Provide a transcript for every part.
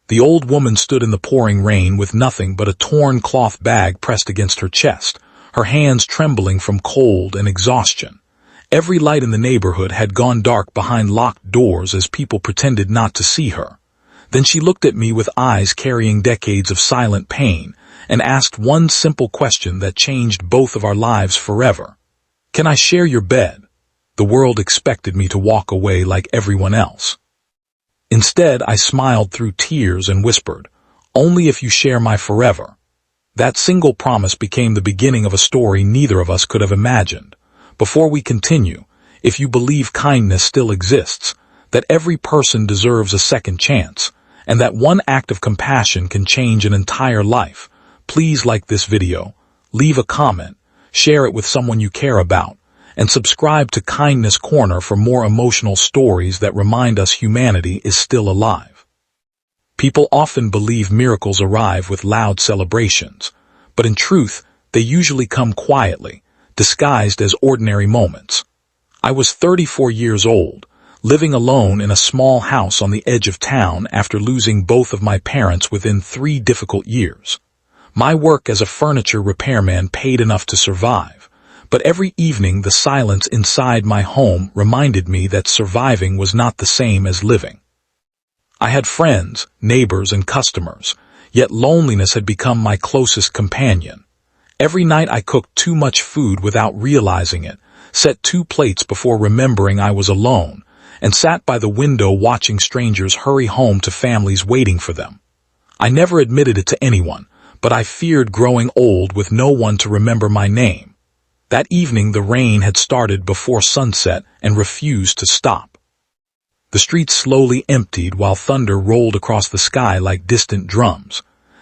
The old woman stood in the pouring rain with nothing but a torn cloth bag pressed against her chest, her hands trembling from cold and exhaustion. Every light in the neighborhood had gone dark behind locked doors as people pretended not to see her. Then she looked at me with eyes carrying decades of silent pain and asked one simple question that changed both of our lives forever. "Can I share your bed?" The world expected me to walk away like everyone else. Instead, I smiled through tears and whispered, "Only if you share my forever." That single promise became the beginning of a story neither of us could have imagined. Before we continue, if you believe kindness still exists, that every person deserves a second chance, and that one act of compassion can change an entire life, please like this video, leave a comment, share it with someone you care about, and subscribe to Kindness Corner for more emotional stories that remind us humanity is still alive. People often believe miracles arrive with loud celebrations, but in truth, they usually come quietly, disguised as ordinary moments. I was 34 years old, living alone in a small house on the edge of town after losing both of my parents within 3 difficult years. My work as a furniture repairman paid enough to survive, but every evening the silence inside my home reminded me that surviving was not the same as living. I had friends, neighbors, and customers, yet loneliness had become my closest companion. Every night I cooked too much food without realizing it, set 2 plates before remembering I was alone, and sat by the window watching strangers hurry home to families waiting for them. I never admitted it to anyone, but I feared growing old with no one to remember my name. That evening the rain had started before sunset and refused to stop. The streets slowly emptied while thunder rolled across the sky like distant drums.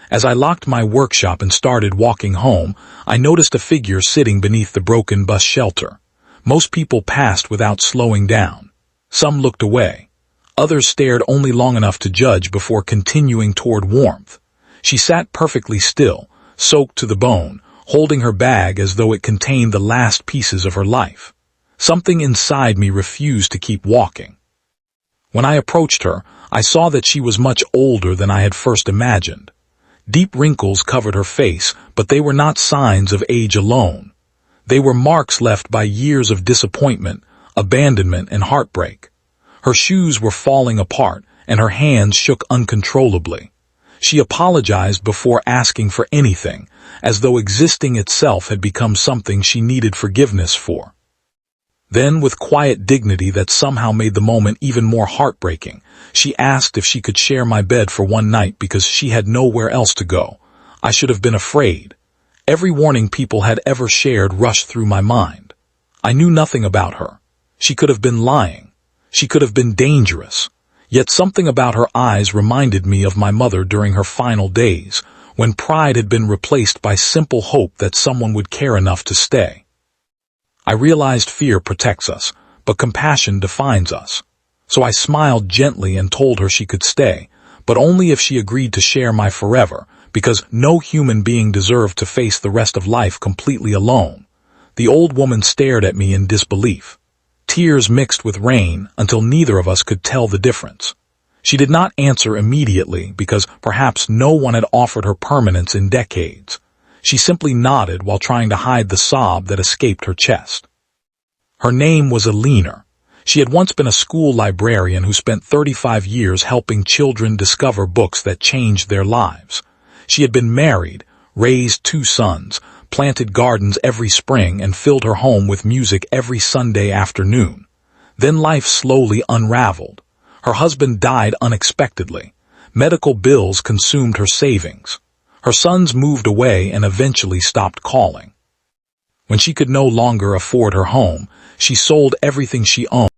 As I locked my workshop and started walking home, I noticed a figure sitting beneath the broken bus shelter. Most people passed without slowing down. Some looked away. Others stared only long enough to judge before continuing toward warmth. She sat perfectly still, soaked to the bone, holding her bag as though it contained the last pieces of her life. Something inside me refused to keep walking. When I approached her, I saw that she was much older than I had first imagined. Deep wrinkles covered her face, but they were not signs of age alone. They were marks left by years of disappointment, abandonment, and heartbreak. Her shoes were falling apart, and her hands shook uncontrollably. She apologized before asking for anything, as though existing itself had become something she needed forgiveness for. Then, with quiet dignity that somehow made the moment even more heartbreaking, she asked if she could share my bed for one night because she had nowhere else to go. I should have been afraid. Every warning people had ever shared rushed through my mind. I knew nothing about her. She could have been lying. She could have been dangerous. Yet something about her eyes reminded me of my mother during her final days, when pride had been replaced by simple hope that someone would care enough to stay. I realized fear protects us, but compassion defines us. So I smiled gently and told her she could stay, but only if she agreed to share my forever, because no human being deserved to face the rest of life completely alone. The old woman stared at me in disbelief. Tears mixed with rain until neither of us could tell the difference. She did not answer immediately because perhaps no one had offered her permanence in decades. She simply nodded while trying to hide the sob that escaped her chest. Her name was Alina. She had once been a school librarian who spent 35 years helping children discover books that changed their lives. She had been married, raised 2 sons, planted gardens every spring, and filled her home with music every Sunday afternoon. Then life slowly unraveled. Her husband died unexpectedly. Medical bills consumed her savings. Her sons moved away and eventually stopped calling. When she could no longer afford her home, she sold everything she owned